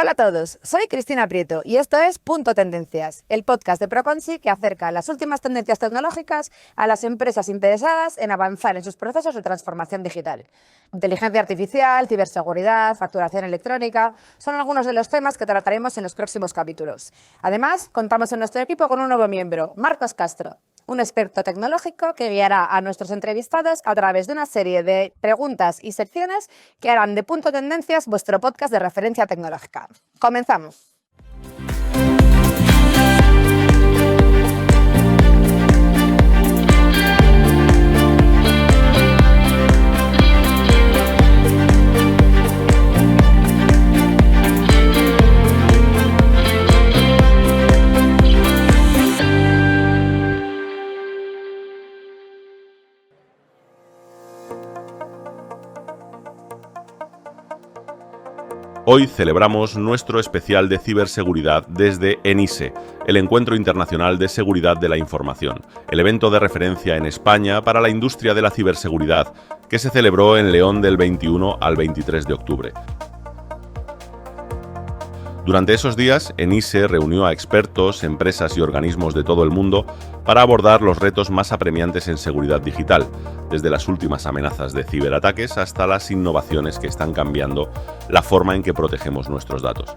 Hola a todos, soy Cristina Prieto y esto es Punto Tendencias, el podcast de Proconsi que acerca las últimas tendencias tecnológicas a las empresas interesadas en avanzar en sus procesos de transformación digital. Inteligencia artificial, ciberseguridad, facturación electrónica son algunos de los temas que trataremos en los próximos capítulos. Además, contamos en nuestro equipo con un nuevo miembro, Marcos Castro, un experto tecnológico que guiará a nuestros entrevistados a través de una serie de preguntas y secciones que harán de Punto Tendencias vuestro podcast de referencia tecnológica. ¡Comenzamos! Hoy celebramos nuestro especial de ciberseguridad desde ENISE, el Encuentro Internacional de Seguridad de la Información, el evento de referencia en España para la industria de la ciberseguridad, que se celebró en León del 21 al 23 de octubre. Durante esos días, ENISE reunió a expertos, empresas y organismos de todo el mundo para abordar los retos más apremiantes en seguridad digital, desde las últimas amenazas de ciberataques hasta las innovaciones que están cambiando la forma en que protegemos nuestros datos.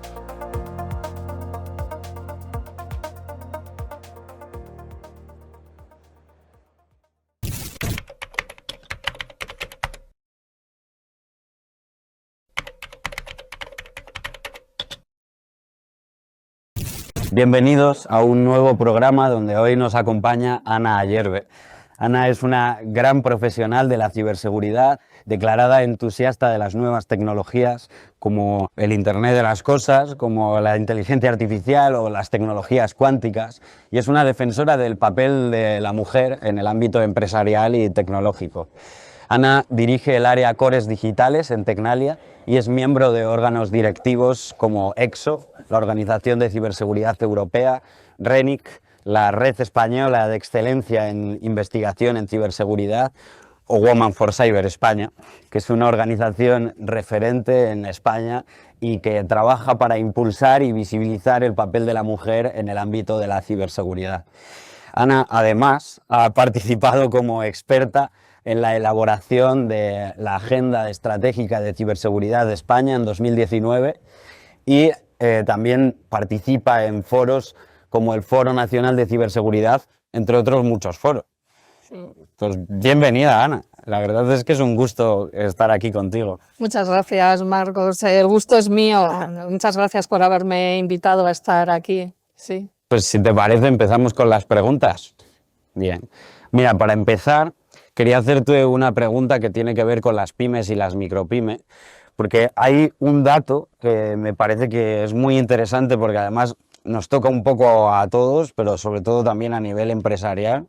Bienvenidos a un nuevo programa donde hoy nos acompaña Ana Ayerbe. Ana es una gran profesional de la ciberseguridad, declarada entusiasta de las nuevas tecnologías como el Internet de las Cosas, como la inteligencia artificial o las tecnologías cuánticas, y es una defensora del papel de la mujer en el ámbito empresarial y tecnológico. Ana dirige el área Cores Digitales en Tecnalia y es miembro de órganos directivos como EXO, la Organización de Ciberseguridad Europea, RENIC, la Red Española de Excelencia en Investigación en Ciberseguridad, o Women for Cyber España, que es una organización referente en España y que trabaja para impulsar y visibilizar el papel de la mujer en el ámbito de la ciberseguridad. Ana, además, ha participado como experta en la elaboración de la Agenda Estratégica de Ciberseguridad de España en 2019 y también participa en foros como el Foro Nacional de Ciberseguridad, entre otros muchos foros. Pues bienvenida, Ana. La verdad es que es un gusto estar aquí contigo. Muchas gracias, Marcos. El gusto es mío. Muchas gracias por haberme invitado a estar aquí. Sí. Pues si te parece, empezamos con las preguntas. Bien. Mira, para empezar, quería hacerte una pregunta que tiene que ver con las pymes y las micropymes, porque hay un dato que me parece que es muy interesante porque además nos toca un poco a todos, pero sobre todo también a nivel empresarial,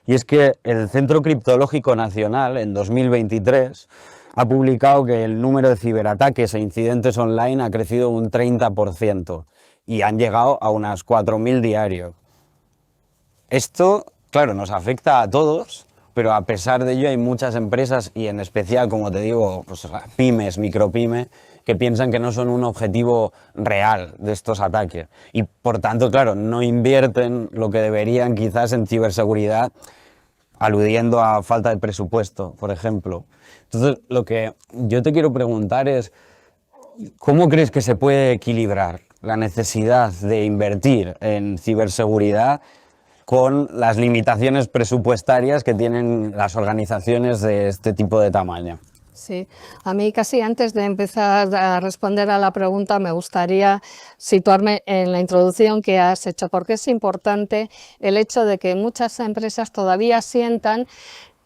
y es que el Centro Criptológico Nacional en 2023 ha publicado que el número de ciberataques e incidentes online ha crecido un 30% y han llegado a unas 4.000 diarios. Esto, claro, nos afecta a todos, pero a pesar de ello hay muchas empresas y en especial, como te digo, pues, pymes, micropymes, que piensan que no son un objetivo real de estos ataques y por tanto, claro, no invierten lo que deberían quizás en ciberseguridad, aludiendo a falta de presupuesto, por ejemplo. Entonces, lo que yo te quiero preguntar es, ¿cómo crees que se puede equilibrar la necesidad de invertir en ciberseguridad con las limitaciones presupuestarias que tienen las organizaciones de este tipo de tamaño? Sí, a mí casi antes de empezar a responder a la pregunta me gustaría situarme en la introducción que has hecho, porque es importante el hecho de que muchas empresas todavía sientan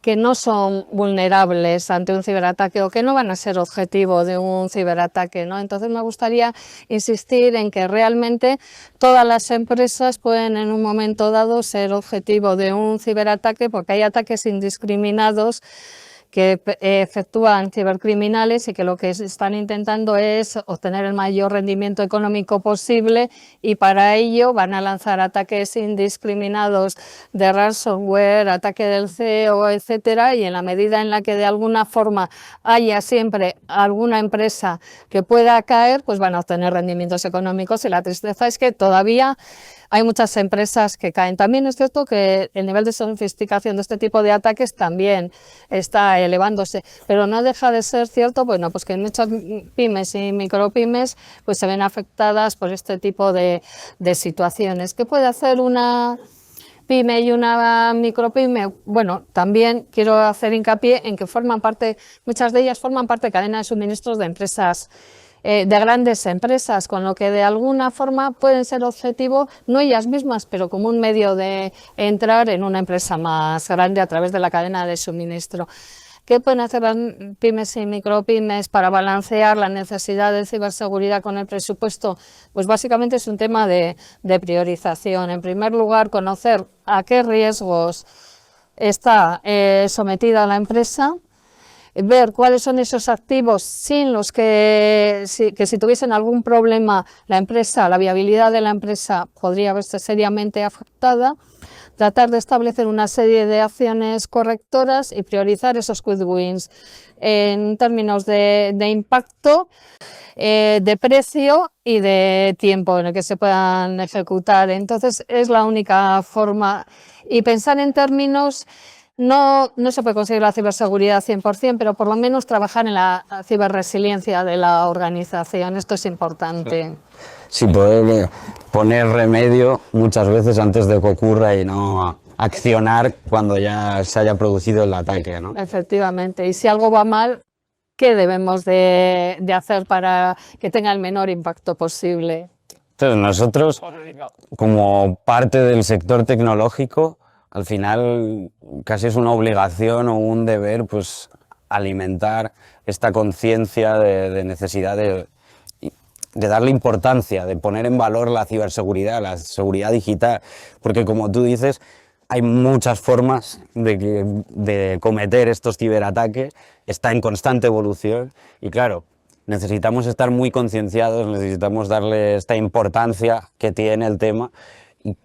que no son vulnerables ante un ciberataque o que no van a ser objetivo de un ciberataque, ¿no? Entonces me gustaría insistir en que realmente todas las empresas pueden en un momento dado ser objetivo de un ciberataque porque hay ataques indiscriminados que efectúan cibercriminales y que lo que están intentando es obtener el mayor rendimiento económico posible, y para ello van a lanzar ataques indiscriminados de ransomware, ataque del CEO, etcétera, y en la medida en la que de alguna forma haya siempre alguna empresa que pueda caer, pues van a obtener rendimientos económicos, y la tristeza es que todavía hay muchas empresas que caen. También es cierto que el nivel de sofisticación de este tipo de ataques también está elevándose, pero no deja de ser cierto, bueno, pues que muchas pymes y micropymes pues se ven afectadas por este tipo de situaciones. ¿Qué puede hacer una pyme y una micropyme? Bueno, también quiero hacer hincapié en que muchas de ellas forman parte de cadena de suministros de empresas, de grandes empresas, con lo que de alguna forma pueden ser objetivo, no ellas mismas, pero como un medio de entrar en una empresa más grande a través de la cadena de suministro. ¿Qué pueden hacer las pymes y micropymes para balancear la necesidad de ciberseguridad con el presupuesto? Pues básicamente es un tema de priorización. En primer lugar, conocer a qué riesgos está sometida la empresa, ver cuáles son esos activos sin los que si tuviesen algún problema la viabilidad de la empresa podría verse seriamente afectada, tratar de establecer una serie de acciones correctoras y priorizar esos quick wins en términos de impacto, de precio y de tiempo en el que se puedan ejecutar. Entonces es la única forma, y pensar en términos. No se puede conseguir la ciberseguridad 100%, pero por lo menos trabajar en la ciberresiliencia de la organización. Esto es importante. Sí, poder poner remedio muchas veces antes de que ocurra y no accionar cuando ya se haya producido el ataque, ¿no? Efectivamente. Y si algo va mal, ¿qué debemos de hacer para que tenga el menor impacto posible? Entonces nosotros, como parte del sector tecnológico, al final casi es una obligación o un deber pues alimentar esta conciencia de necesidad de darle importancia, de poner en valor la ciberseguridad, la seguridad digital, porque como tú dices, hay muchas formas de cometer estos ciberataques, está en constante evolución y claro, necesitamos estar muy concienciados, necesitamos darle esta importancia que tiene el tema. Y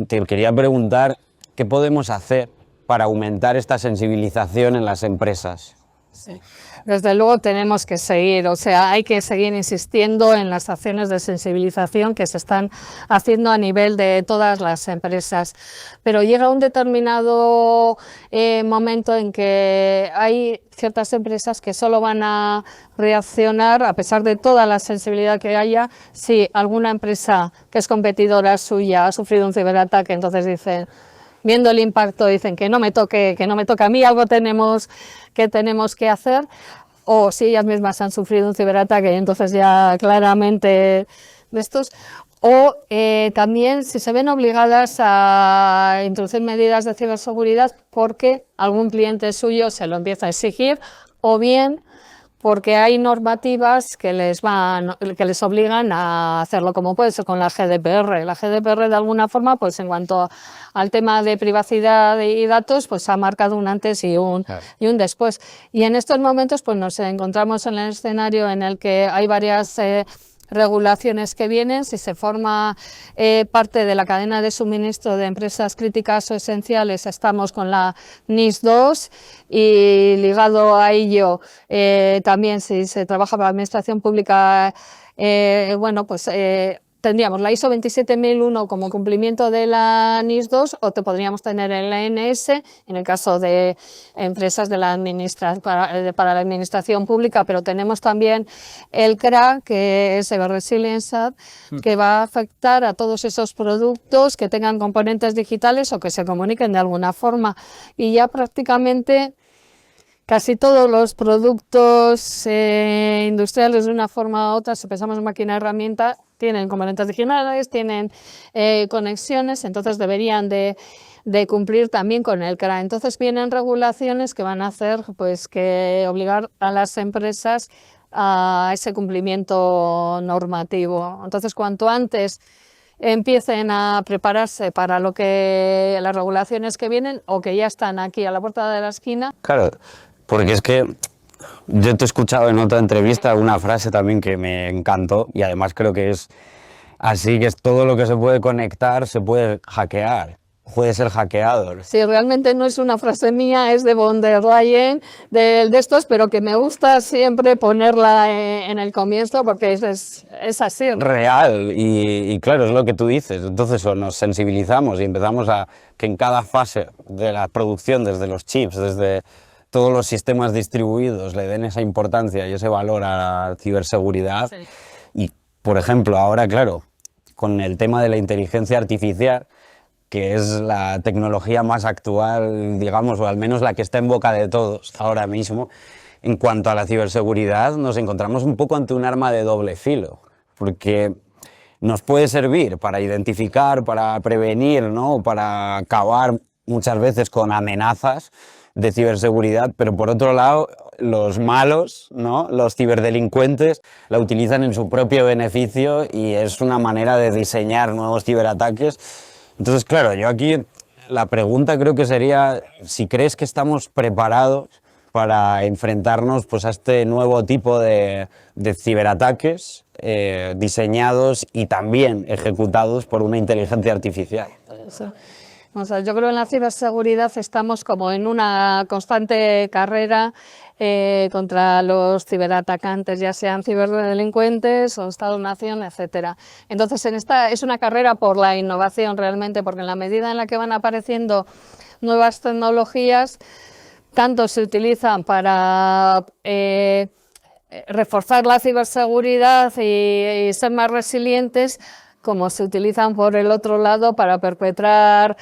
te quería preguntar, ¿qué podemos hacer para aumentar esta sensibilización en las empresas? Sí. Desde luego tenemos que seguir, hay que seguir insistiendo en las acciones de sensibilización que se están haciendo a nivel de todas las empresas, pero llega un determinado momento en que hay ciertas empresas que solo van a reaccionar, a pesar de toda la sensibilidad que haya, si alguna empresa que es competidora suya ha sufrido un ciberataque, entonces dicen, viendo el impacto, dicen que no me toque a mí, algo tenemos que hacer, o si ellas mismas han sufrido un ciberataque y entonces ya claramente de estos, o también si se ven obligadas a introducir medidas de ciberseguridad porque algún cliente suyo se lo empieza a exigir, o bien porque hay normativas que les obligan a hacerlo, como puede ser con la GDPR. La GDPR, de alguna forma, pues en cuanto al tema de privacidad y datos, pues ha marcado un antes y un después. Y en estos momentos pues nos encontramos en el escenario en el que hay varias regulaciones que vienen. Si se forma parte de la cadena de suministro de empresas críticas o esenciales, estamos con la NIS2 y ligado a ello también si se trabaja para la administración pública, tendríamos la ISO 27001 como cumplimiento de la NIS2, o te podríamos tener el ENS en el caso de empresas de la para la administración pública, pero tenemos también el CRA, que es Cyber Resilience Act, que va a afectar a todos esos productos que tengan componentes digitales o que se comuniquen de alguna forma, y ya prácticamente casi todos los productos industriales, de una forma u otra, si pensamos en máquina herramienta, tienen componentes digitales, tienen conexiones, entonces deberían de cumplir también con el CRA. Entonces vienen regulaciones que van a hacer pues que obligar a las empresas a ese cumplimiento normativo. Entonces, cuanto antes empiecen a prepararse para las regulaciones que vienen o que ya están aquí a la puerta de la esquina. Claro, porque es que yo te he escuchado en otra entrevista una frase también que me encantó y además creo que es así, que es todo lo que se puede conectar se puede hackear, puede ser hackeado. Sí, realmente no es una frase mía, es de von der Leyen, de estos, pero que me gusta siempre ponerla en el comienzo porque es así. Real y claro, es lo que tú dices, entonces o nos sensibilizamos y empezamos a que en cada fase de la producción, desde los chips, desde todos los sistemas distribuidos le den esa importancia y ese valor a la ciberseguridad. Sí. Y, por ejemplo, ahora, claro, con el tema de la inteligencia artificial, que es la tecnología más actual, digamos, o al menos la que está en boca de todos ahora mismo, en cuanto a la ciberseguridad, nos encontramos un poco ante un arma de doble filo, porque nos puede servir para identificar, para prevenir, ¿no?, para acabar muchas veces con amenazas de ciberseguridad, pero por otro lado, los malos, ¿no?, los ciberdelincuentes, la utilizan en su propio beneficio y es una manera de diseñar nuevos ciberataques. Entonces, claro, yo aquí la pregunta creo que sería si crees que estamos preparados para enfrentarnos pues, a este nuevo tipo de ciberataques diseñados y también ejecutados por una inteligencia artificial. Eso. O sea, yo creo que en la ciberseguridad estamos como en una constante carrera contra los ciberatacantes, ya sean ciberdelincuentes o Estado-nación, etcétera. Entonces, es una carrera por la innovación realmente, porque en la medida en la que van apareciendo nuevas tecnologías, tanto se utilizan para reforzar la ciberseguridad y ser más resilientes, como se utilizan por el otro lado para perpetrar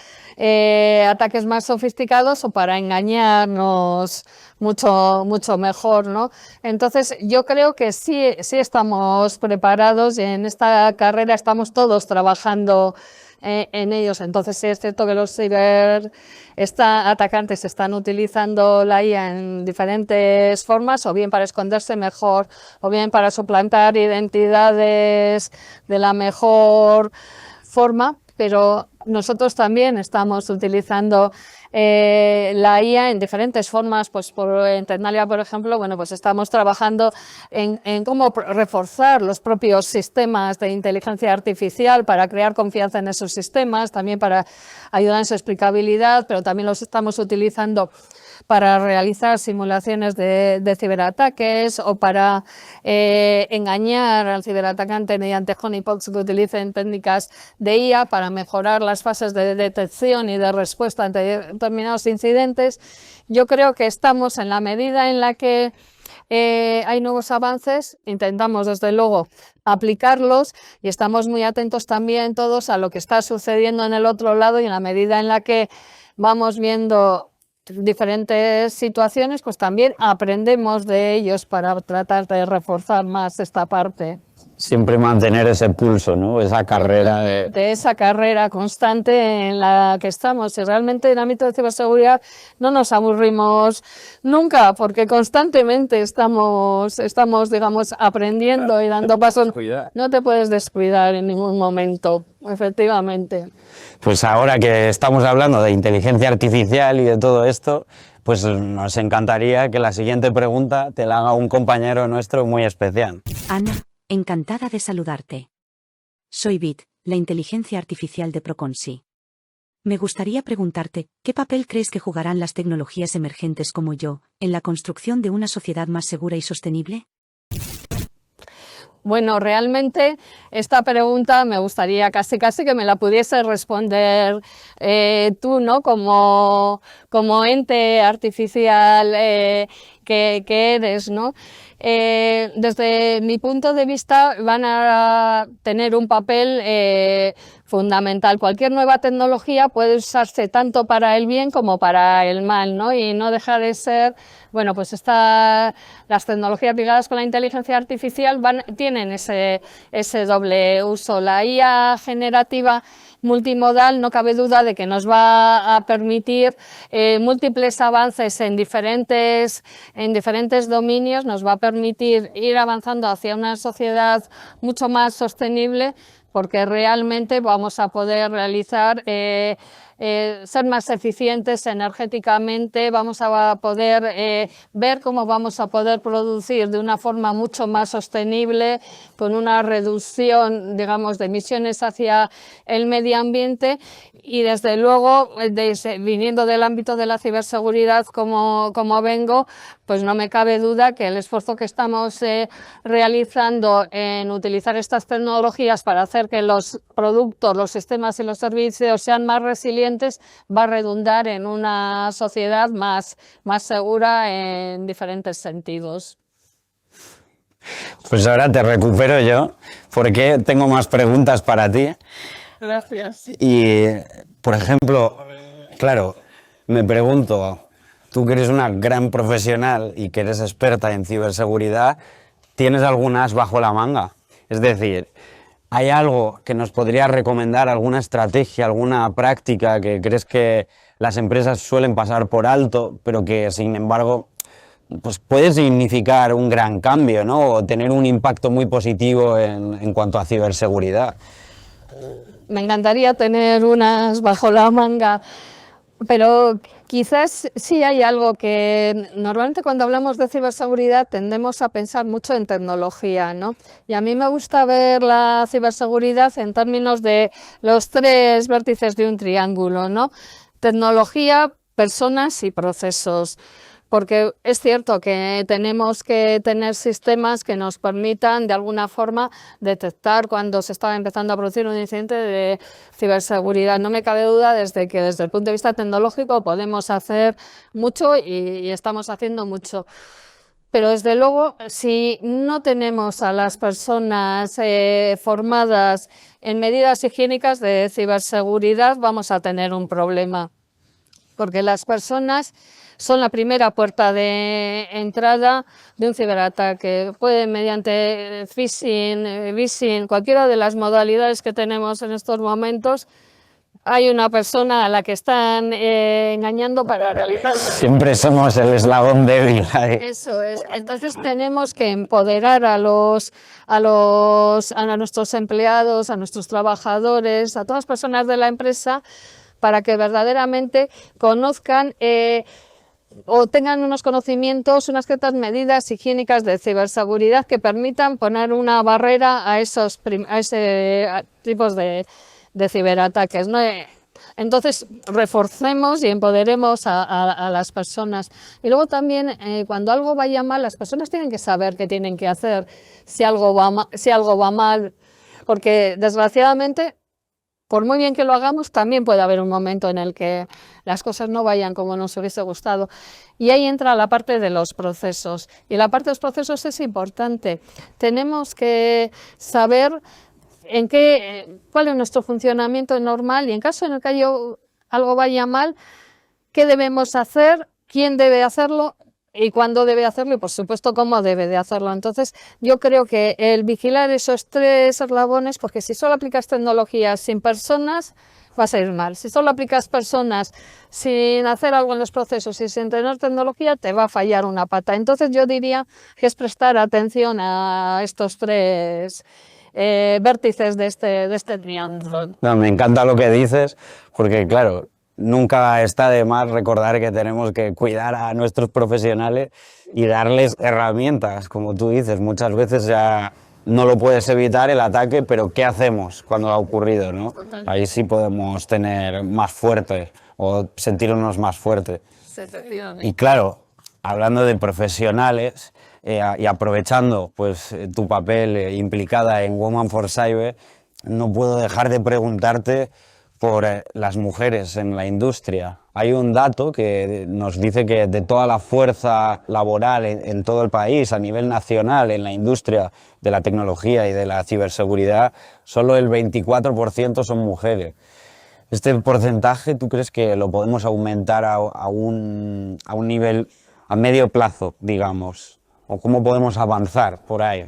ataques más sofisticados o para engañarnos mucho mejor, ¿no? Entonces yo creo que sí estamos preparados y en esta carrera estamos todos trabajando en ellos. Entonces sí es cierto que los ciberatacantes están utilizando la IA en diferentes formas, o bien para esconderse mejor, o bien para suplantar identidades de la mejor forma, pero nosotros también estamos utilizando la IA en diferentes formas. Pues en Tecnalia, por ejemplo, bueno, pues estamos trabajando en cómo reforzar los propios sistemas de inteligencia artificial para crear confianza en esos sistemas, también para ayudar en su explicabilidad, pero también los estamos utilizando para realizar simulaciones de ciberataques o para engañar al ciberatacante mediante honeypots que utilicen técnicas de IA para mejorar las fases de detección y de respuesta ante determinados incidentes. Yo creo que estamos, en la medida en la que hay nuevos avances, intentamos desde luego aplicarlos y estamos muy atentos también todos a lo que está sucediendo en el otro lado, y en la medida en la que vamos viendo diferentes situaciones, pues también aprendemos de ellos para tratar de reforzar más esta parte. Siempre mantener ese pulso, ¿no? Esa carrera de esa carrera constante en la que estamos. Y realmente en el ámbito de ciberseguridad no nos aburrimos nunca, porque constantemente estamos digamos, aprendiendo y dando pasos. No te puedes descuidar en ningún momento, efectivamente. Pues ahora que estamos hablando de inteligencia artificial y de todo esto, pues nos encantaría que la siguiente pregunta te la haga un compañero nuestro muy especial. Ana, encantada de saludarte. Soy Bit, la inteligencia artificial de Proconsi. Me gustaría preguntarte, ¿qué papel crees que jugarán las tecnologías emergentes como yo en la construcción de una sociedad más segura y sostenible? Bueno, realmente esta pregunta me gustaría casi que me la pudiese responder tú, ¿no? Como ente artificial que eres, ¿no? Desde mi punto de vista van a tener un papel fundamental. Cualquier nueva tecnología puede usarse tanto para el bien como para el mal, ¿no? Y no deja de ser, bueno, pues las tecnologías ligadas con la inteligencia artificial tienen ese doble uso. La IA generativa multimodal no cabe duda de que nos va a permitir múltiples avances en diferentes dominios, nos va a permitir ir avanzando hacia una sociedad mucho más sostenible, porque realmente vamos a poder realizar ser más eficientes energéticamente, vamos a poder ver cómo vamos a poder producir de una forma mucho más sostenible, con una reducción, digamos, de emisiones hacia el medio ambiente y desde luego, viniendo del ámbito de la ciberseguridad como vengo, pues no me cabe duda que el esfuerzo que estamos realizando en utilizar estas tecnologías para hacer que los productos, los sistemas y los servicios sean más resilientes va a redundar en una sociedad más segura en diferentes sentidos. Pues ahora te recupero yo, porque tengo más preguntas para ti. Gracias. Y, por ejemplo, claro, me pregunto, tú que eres una gran profesional y que eres experta en ciberseguridad, ¿tienes algún as bajo la manga? Es decir, ¿hay algo que nos podrías recomendar, alguna estrategia, alguna práctica que crees que las empresas suelen pasar por alto, pero que, sin embargo, pues puede significar un gran cambio, ¿no? O tener un impacto muy positivo en cuanto a ciberseguridad? Me encantaría tener unas bajo la manga, pero quizás sí hay algo que normalmente cuando hablamos de ciberseguridad tendemos a pensar mucho en tecnología, ¿no? Y a mí me gusta ver la ciberseguridad en términos de los 3 vértices de un triángulo, ¿no? Tecnología, personas y procesos. Porque es cierto que tenemos que tener sistemas que nos permitan de alguna forma detectar cuando se está empezando a producir un incidente de ciberseguridad. No me cabe duda desde que desde el punto de vista tecnológico podemos hacer mucho y estamos haciendo mucho. Pero desde luego, si no tenemos a las personas formadas en medidas higiénicas de ciberseguridad, vamos a tener un problema. Porque las personas son la primera puerta de entrada de un ciberataque. Pueden mediante phishing, cualquiera de las modalidades que tenemos en estos momentos, hay una persona a la que están engañando para realizar. Siempre somos el eslabón débil ahí. Eso es. Entonces tenemos que empoderar a nuestros empleados, a nuestros trabajadores, a todas las personas de la empresa para que verdaderamente conozcan o tengan unos conocimientos, unas ciertas medidas higiénicas de ciberseguridad que permitan poner una barrera a esos tipos de ciberataques, ¿no? Entonces, reforcemos y empoderemos a las personas. Y luego también, cuando algo vaya mal, las personas tienen que saber qué tienen que hacer si algo va mal, porque desgraciadamente, por muy bien que lo hagamos, también puede haber un momento en el que las cosas no vayan como nos hubiese gustado. Y ahí entra la parte de los procesos. Y la parte de los procesos es importante. Tenemos que saber cuál es nuestro funcionamiento normal y en caso en el que algo vaya mal, qué debemos hacer, quién debe hacerlo y cuándo debe hacerlo y, por supuesto, cómo debe de hacerlo. Entonces, yo creo que el vigilar esos 3 eslabones, porque si solo aplicas tecnologías sin personas, vas a ir mal. Si solo aplicas personas sin hacer algo en los procesos y sin tener tecnología, te va a fallar una pata. Entonces, yo diría que es prestar atención a estos 3 vértices de este triángulo. No, me encanta lo que dices, porque claro, nunca está de más recordar que tenemos que cuidar a nuestros profesionales y darles herramientas, como tú dices. Muchas veces ya no lo puedes evitar el ataque, pero ¿qué hacemos cuando ha ocurrido, no? Ahí sí podemos tener más fuertes o sentirnos más fuertes. Y claro, hablando de profesionales y aprovechando pues, tu papel implicada en Women for Cyber, no puedo dejar de preguntarte por las mujeres en la industria. Hay un dato que nos dice que de toda la fuerza laboral en todo el país, a nivel nacional, en la industria de la tecnología y de la ciberseguridad, solo el 24% son mujeres. ¿Este porcentaje tú crees que lo podemos aumentar a un nivel a medio plazo, digamos? ¿O cómo podemos avanzar por ahí?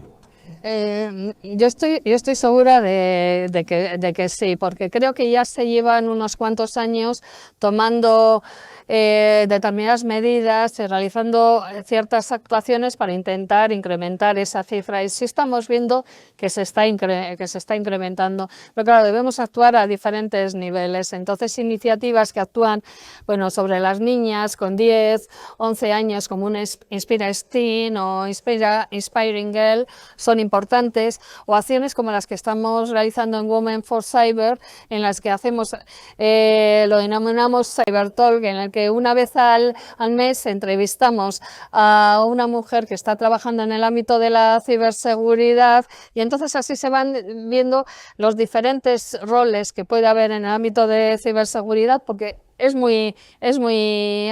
Yo estoy segura de que sí, porque creo que ya se llevan unos cuantos años tomando determinadas medidas, realizando ciertas actuaciones para intentar incrementar esa cifra, y sí estamos viendo que se está incrementando, pero claro, debemos actuar a diferentes niveles. Entonces, iniciativas que actúan, bueno, sobre las niñas con 10, 11 años, como un Inspira STEAM o Inspiring Girl, son importantes, o acciones como las que estamos realizando en Women for Cyber, en las que hacemos, lo denominamos Cyber Talk, en el que una vez al mes entrevistamos a una mujer que está trabajando en el ámbito de la ciberseguridad, y entonces así se van viendo los diferentes roles que puede haber en el ámbito de ciberseguridad, porque es muy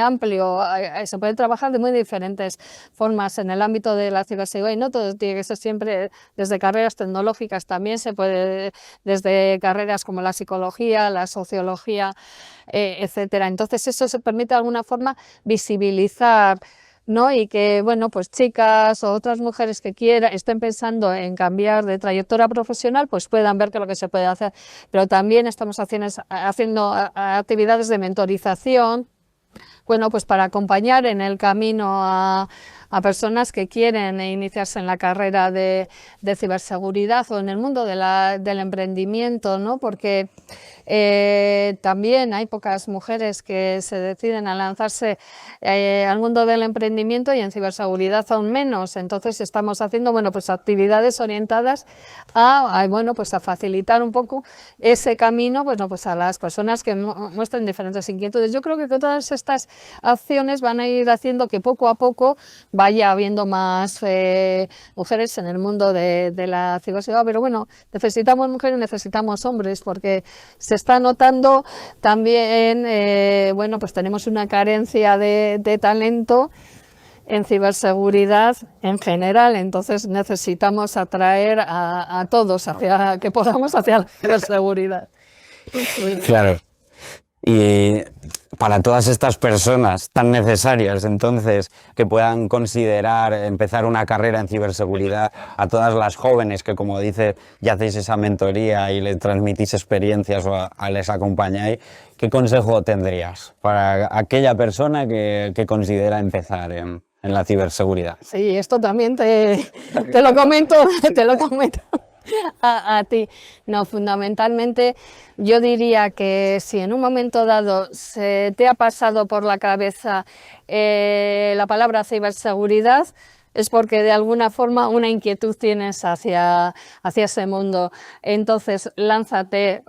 amplio, se puede trabajar de muy diferentes formas en el ámbito de la ciberseguridad, y no todo tiene que ser siempre desde carreras tecnológicas, también se puede desde carreras como la psicología, la sociología, etcétera. Entonces eso se permite de alguna forma visibilizar, ¿no? Y que, bueno, pues chicas o otras mujeres que estén pensando en cambiar de trayectoria profesional, pues puedan ver qué es lo que se puede hacer. Pero también estamos haciendo actividades de mentorización, bueno, pues para acompañar en el camino a personas que quieren iniciarse en la carrera de ciberseguridad o en el mundo del emprendimiento, ¿no? Porque también hay pocas mujeres que se deciden a lanzarse al mundo del emprendimiento, y en ciberseguridad aún menos. Entonces estamos haciendo, bueno, pues actividades orientadas bueno, pues a facilitar un poco ese camino, bueno, pues a las personas que muestran diferentes inquietudes. Yo creo que todas estas acciones van a ir haciendo que poco a poco vaya habiendo más mujeres en el mundo de la ciberseguridad, pero bueno, necesitamos mujeres, necesitamos hombres, porque se está notando también, bueno, pues tenemos una carencia de talento en ciberseguridad en general, entonces necesitamos atraer a todos que podamos hacia la ciberseguridad. Claro. Y para todas estas personas tan necesarias, entonces, que puedan considerar empezar una carrera en ciberseguridad, a todas las jóvenes que, como dice, ya hacéis esa mentoría y les transmitís experiencias o les acompañáis, ¿qué consejo tendrías para aquella persona que considera empezar en la ciberseguridad? Sí, esto también te lo comento, a ti. No, fundamentalmente yo diría que si en un momento dado se te ha pasado por la cabeza la palabra ciberseguridad, es porque de alguna forma una inquietud tienes hacia ese mundo. Entonces lánzate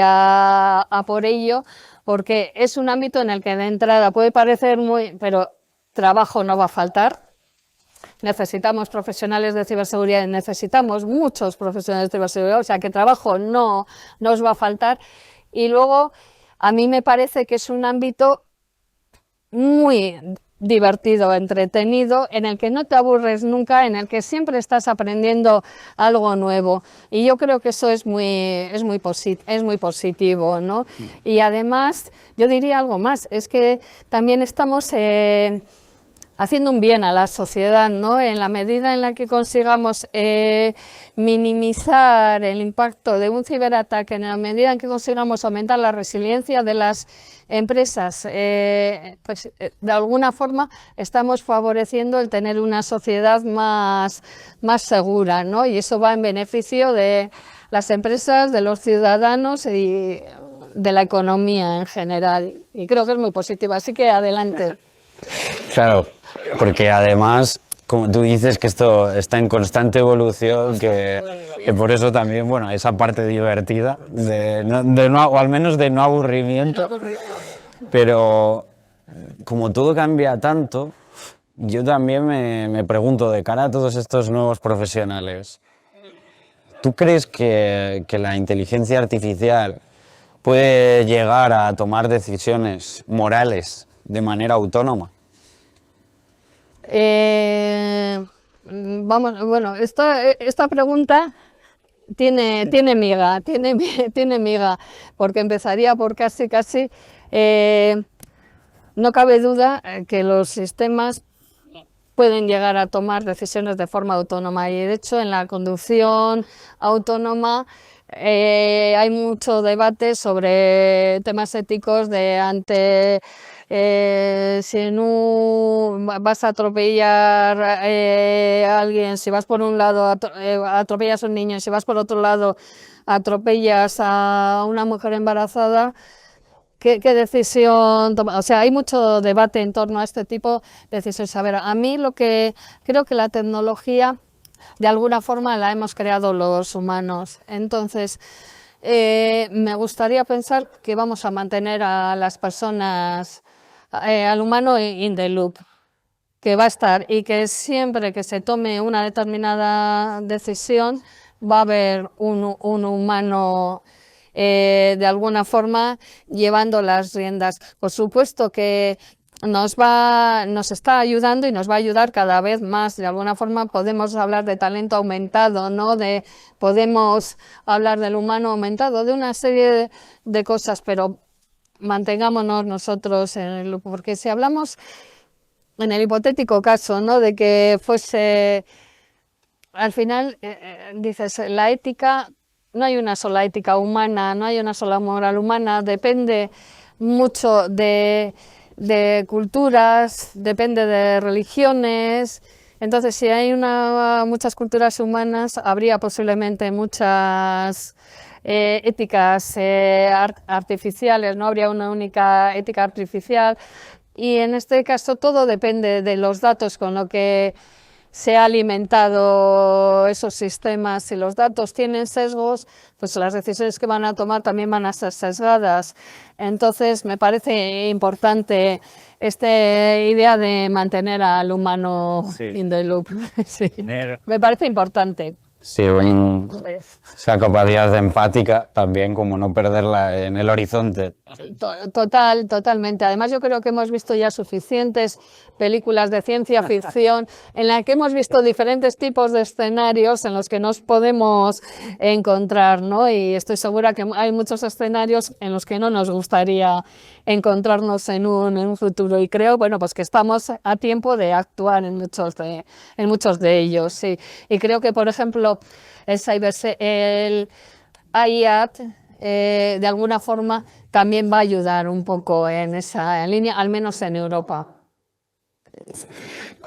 a por ello, porque es un ámbito en el que de entrada puede parecer pero trabajo no va a faltar. Necesitamos profesionales de ciberseguridad, necesitamos muchos profesionales de ciberseguridad, o sea que trabajo no nos va a faltar. Y luego, a mí me parece que es un ámbito muy divertido, entretenido, en el que no te aburres nunca, en el que siempre estás aprendiendo algo nuevo, y yo creo que eso es muy positivo, ¿no? Y además, yo diría algo más, es que también estamos haciendo un bien a la sociedad, ¿no? En la medida en la que consigamos minimizar el impacto de un ciberataque, en la medida en que consigamos aumentar la resiliencia de las empresas, pues de alguna forma estamos favoreciendo el tener una sociedad más segura, ¿no? Y eso va en beneficio de las empresas, de los ciudadanos y de la economía en general. Y creo que es muy positivo, así que adelante. Claro, porque además, como tú dices, que esto está en constante evolución, que por eso también, bueno, esa parte divertida, o al menos de no aburrimiento, pero como todo cambia tanto, yo también me pregunto, de cara a todos estos nuevos profesionales, ¿tú crees que la inteligencia artificial puede llegar a tomar decisiones morales de manera autónoma? Bueno, esta pregunta tiene miga, porque empezaría por casi, no cabe duda que los sistemas pueden llegar a tomar decisiones de forma autónoma. Y de hecho en la conducción autónoma hay mucho debate sobre temas éticos de si vas a atropellar a alguien, si vas por un lado atropellas a un niño, si vas por otro lado atropellas a una mujer embarazada, ¿qué decisión toma? O sea, hay mucho debate en torno a este tipo de decisiones. A ver, a mí lo que creo que la tecnología de alguna forma la hemos creado los humanos. Entonces, me gustaría pensar que vamos a mantener a las personas, al humano in the loop, que va a estar, y que siempre que se tome una determinada decisión va a haber un humano de alguna forma llevando las riendas. Por supuesto que nos está ayudando y nos va a ayudar cada vez más. De alguna forma podemos hablar de talento aumentado, ¿no? Podemos hablar del humano aumentado, de una serie de cosas, pero mantengámonos nosotros en el grupo, porque si hablamos en el hipotético caso, ¿no?, de que fuese, al final, dices, la ética, no hay una sola ética humana, no hay una sola moral humana, depende mucho de culturas, depende de religiones. Entonces, si hay muchas culturas humanas, habría posiblemente muchas éticas artificiales, no habría una única ética artificial. Y en este caso todo depende de los datos con los que se ha alimentado esos sistemas. Si los datos tienen sesgos, pues las decisiones que van a tomar también van a ser sesgadas. Entonces me parece importante esta idea de mantener al humano in the loop. Sí. Me parece importante. Sí, esa capacidad empática también, como no perderla en el horizonte. Totalmente. Además, yo creo que hemos visto ya suficientes películas de ciencia ficción en las que hemos visto diferentes tipos de escenarios en los que nos podemos encontrar, ¿no? Y estoy segura que hay muchos escenarios en los que no nos gustaría encontrarnos en un futuro. Y creo, bueno, pues que estamos a tiempo de actuar en muchos de ellos. Sí. Y creo que, por ejemplo, el IAT, de alguna forma también va a ayudar un poco en esa línea, al menos en Europa.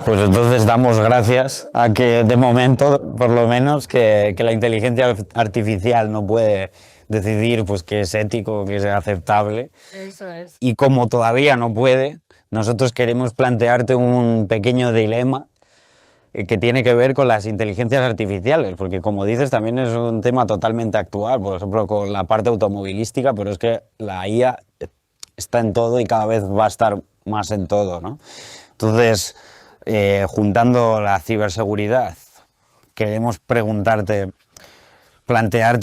Pues entonces damos gracias a que de momento, por lo menos, que la inteligencia artificial no puede decidir pues que es ético, que es aceptable. Eso es. Y como todavía no puede, nosotros queremos plantearte un pequeño dilema que tiene que ver con las inteligencias artificiales, porque como dices también es un tema totalmente actual, por ejemplo con la parte automovilística, pero es que la IA está en todo y cada vez va a estar más en todo, ¿no? Entonces, juntando la ciberseguridad, queremos plantearte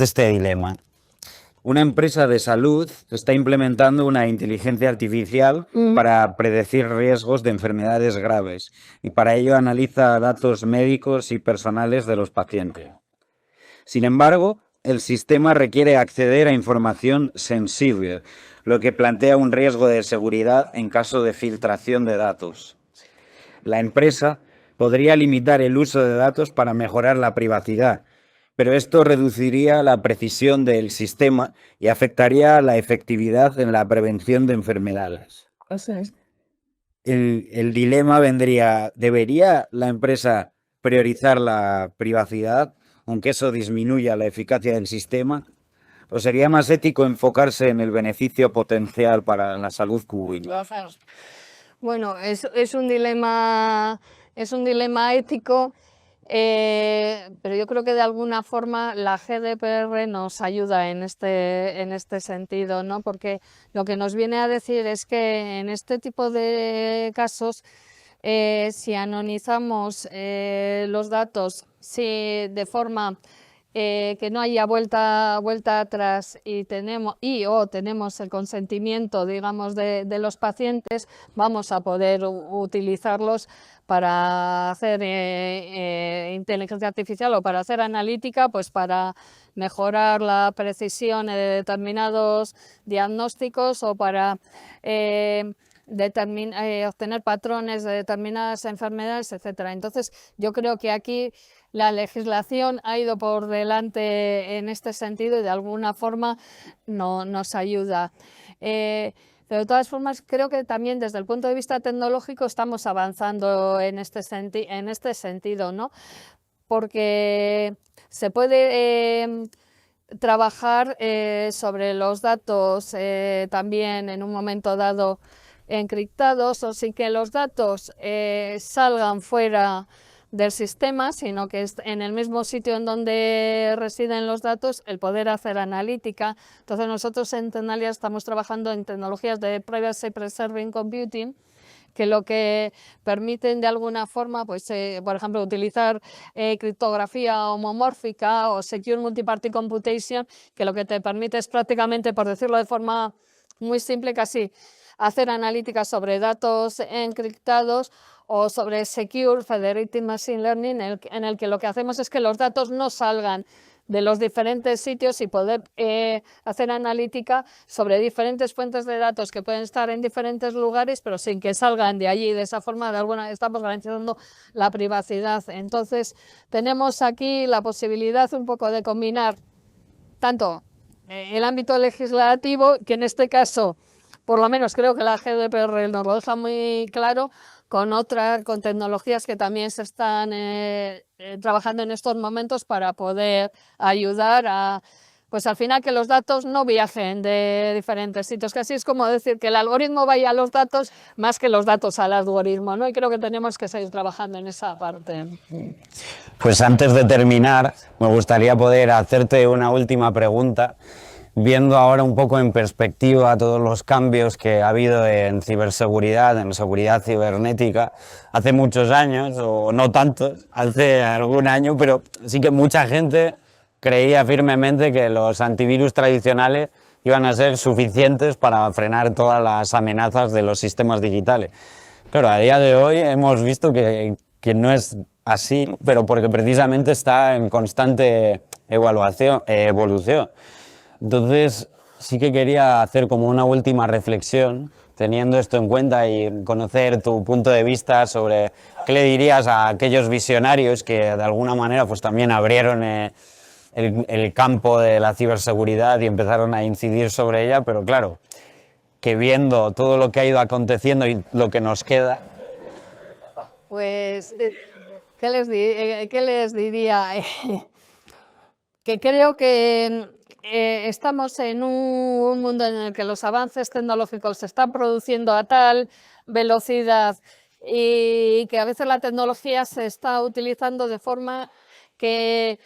este dilema. Una empresa de salud está implementando una inteligencia artificial para predecir riesgos de enfermedades graves y para ello analiza datos médicos y personales de los pacientes. Sin embargo, el sistema requiere acceder a información sensible, lo que plantea un riesgo de seguridad en caso de filtración de datos. La empresa podría limitar el uso de datos para mejorar la privacidad, pero esto reduciría la precisión del sistema y afectaría la efectividad en la prevención de enfermedades. El dilema vendría, ¿debería la empresa priorizar la privacidad, aunque eso disminuya la eficacia del sistema? ¿O sería más ético enfocarse en el beneficio potencial para la salud pública? Bueno, es un dilema ético. Pero yo creo que de alguna forma la GDPR nos ayuda en este sentido, ¿no? Porque lo que nos viene a decir es que en este tipo de casos, si anonimizamos los datos, si de forma que no haya vuelta atrás y tenemos el consentimiento, digamos, de los pacientes, vamos a poder utilizarlos para hacer inteligencia artificial o para hacer analítica, pues para mejorar la precisión de determinados diagnósticos o para obtener patrones de determinadas enfermedades, etcétera. Entonces, yo creo que aquí la legislación ha ido por delante en este sentido y de alguna forma nos ayuda. Pero de todas formas, creo que también desde el punto de vista tecnológico estamos avanzando en este sentido, ¿no? Porque se puede trabajar sobre los datos también en un momento dado encriptados o sin que los datos salgan fuera del sistema, sino que es en el mismo sitio en donde residen los datos, el poder hacer analítica. Entonces nosotros en Tenalia estamos trabajando en tecnologías de Privacy Preserving Computing, que lo que permiten de alguna forma, pues, por ejemplo, utilizar criptografía homomórfica o Secure Multiparty Computation, que lo que te permite es prácticamente, por decirlo de forma muy simple, casi hacer analítica sobre datos encriptados o sobre Secure Federated Machine Learning, en el que lo que hacemos es que los datos no salgan de los diferentes sitios y poder hacer analítica sobre diferentes fuentes de datos que pueden estar en diferentes lugares, pero sin que salgan de allí. De esa forma, de alguna estamos garantizando la privacidad. Entonces, tenemos aquí la posibilidad un poco de combinar tanto el ámbito legislativo, que en este caso, por lo menos creo que la GDPR nos lo deja muy claro, con tecnologías que también se están trabajando en estos momentos para poder ayudar a, pues al final, que los datos no viajen de diferentes sitios, que así es como decir que el algoritmo vaya a los datos más que los datos al algoritmo, ¿no? Y creo que tenemos que seguir trabajando en esa parte. Pues antes de terminar, me gustaría poder hacerte una última pregunta. Viendo ahora un poco en perspectiva todos los cambios que ha habido en ciberseguridad, en seguridad cibernética, hace muchos años, o no tantos, hace algún año, pero sí que mucha gente creía firmemente que los antivirus tradicionales iban a ser suficientes para frenar todas las amenazas de los sistemas digitales. Claro, a día de hoy hemos visto que no es así, pero porque precisamente está en constante evolución. Entonces, sí que quería hacer como una última reflexión, teniendo esto en cuenta y conocer tu punto de vista sobre qué le dirías a aquellos visionarios que de alguna manera pues también abrieron el campo de la ciberseguridad y empezaron a incidir sobre ella, pero claro, que viendo todo lo que ha ido aconteciendo y lo que nos queda... Pues, ¿qué les diría? Que creo que estamos en un mundo en el que los avances tecnológicos se están produciendo a tal velocidad y que a veces la tecnología se está utilizando de forma que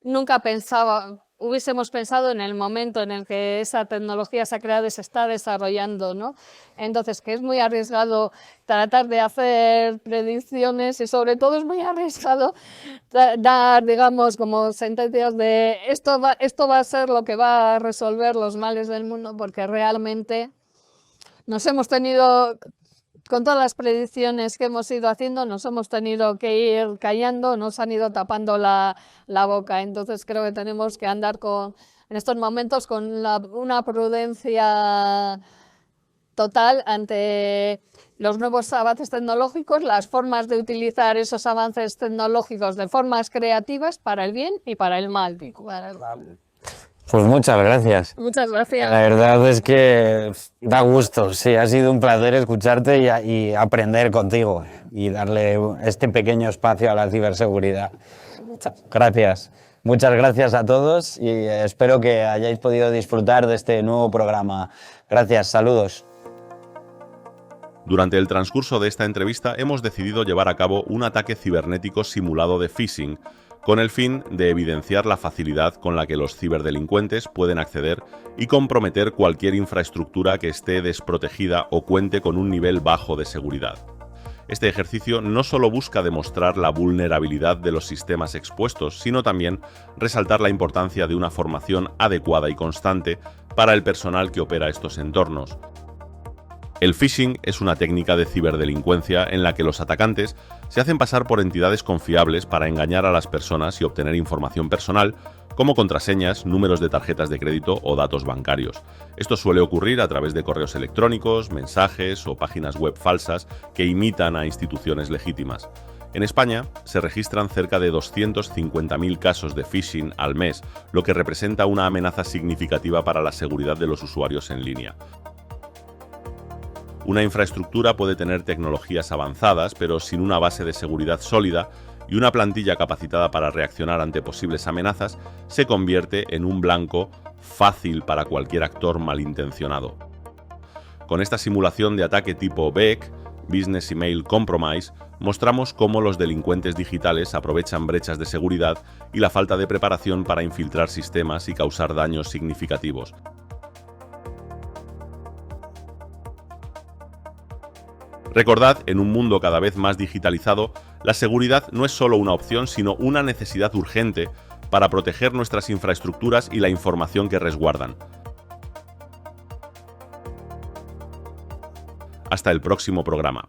nunca hubiésemos pensado en el momento en el que esa tecnología se ha creado y se está desarrollando, ¿no? Entonces, que es muy arriesgado tratar de hacer predicciones y sobre todo es muy arriesgado dar, digamos, como sentencias de esto va a ser lo que va a resolver los males del mundo, porque realmente nos hemos tenido... Con todas las predicciones que hemos ido haciendo, nos hemos tenido que ir callando, nos han ido tapando la boca. Entonces creo que tenemos que andar en estos momentos con una prudencia total ante los nuevos avances tecnológicos, las formas de utilizar esos avances tecnológicos de formas creativas para el bien y para el mal. Pues muchas gracias. Muchas gracias. La verdad es que da gusto, sí, ha sido un placer escucharte y aprender contigo y darle este pequeño espacio a la ciberseguridad. Gracias. Muchas gracias a todos y espero que hayáis podido disfrutar de este nuevo programa. Gracias, saludos. Durante el transcurso de esta entrevista hemos decidido llevar a cabo un ataque cibernético simulado de phishing, con el fin de evidenciar la facilidad con la que los ciberdelincuentes pueden acceder y comprometer cualquier infraestructura que esté desprotegida o cuente con un nivel bajo de seguridad. Este ejercicio no solo busca demostrar la vulnerabilidad de los sistemas expuestos, sino también resaltar la importancia de una formación adecuada y constante para el personal que opera estos entornos. El phishing es una técnica de ciberdelincuencia en la que los atacantes se hacen pasar por entidades confiables para engañar a las personas y obtener información personal como contraseñas, números de tarjetas de crédito o datos bancarios. Esto suele ocurrir a través de correos electrónicos, mensajes o páginas web falsas que imitan a instituciones legítimas. En España se registran cerca de 250.000 casos de phishing al mes, lo que representa una amenaza significativa para la seguridad de los usuarios en línea. Una infraestructura puede tener tecnologías avanzadas, pero sin una base de seguridad sólida y una plantilla capacitada para reaccionar ante posibles amenazas, se convierte en un blanco fácil para cualquier actor malintencionado. Con esta simulación de ataque tipo BEC, Business Email Compromise, mostramos cómo los delincuentes digitales aprovechan brechas de seguridad y la falta de preparación para infiltrar sistemas y causar daños significativos. Recordad, en un mundo cada vez más digitalizado, la seguridad no es solo una opción, sino una necesidad urgente para proteger nuestras infraestructuras y la información que resguardan. Hasta el próximo programa.